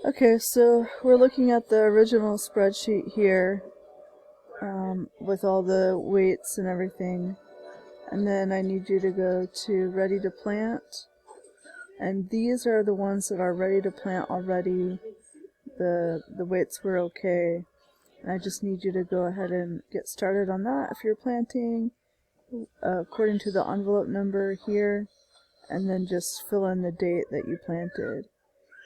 Okay, so we're looking at the original spreadsheet here with all the weights and everything. And then I need you to go to Ready to Plant. And these are the ones that are ready to plant already. The weights were okay. And I just need you to go ahead and get started on that if you're planting according to the envelope number here. And then just fill in the date that you planted.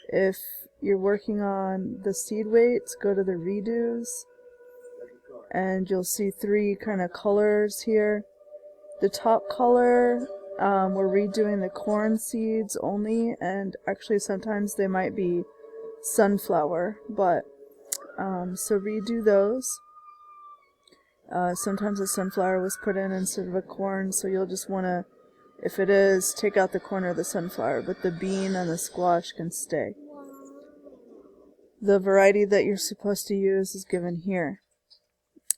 If you're working on the seed weights, go to the redos, and you'll see three kind of colors here. The top color, we're redoing the corn seeds only, and actually sometimes they might be sunflower, but so redo those. Sometimes a sunflower was put in instead of a corn, so you'll just want to, if it is, take out the corn or the sunflower, but the bean and the squash can stay. The variety that you're supposed to use is given here.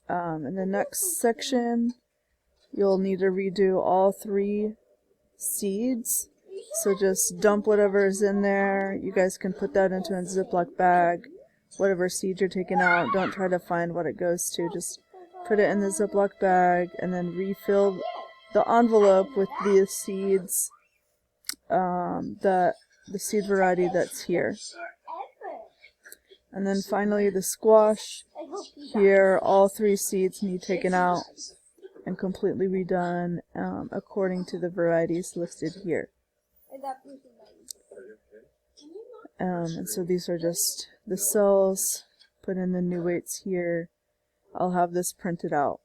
In the next section, you'll need to redo all three seeds. So just dump whatever is in there. You guys can put that into a Ziploc bag. Whatever seed you're taking out, don't try to find what it goes to. Just put it in the Ziploc bag and then refill the envelope with the seeds, the seed variety that's here. And then finally the squash. Here, all three seeds need taken out and completely redone according to the varieties listed here. And so these are just the cells. Put in the new weights here. I'll have this printed out.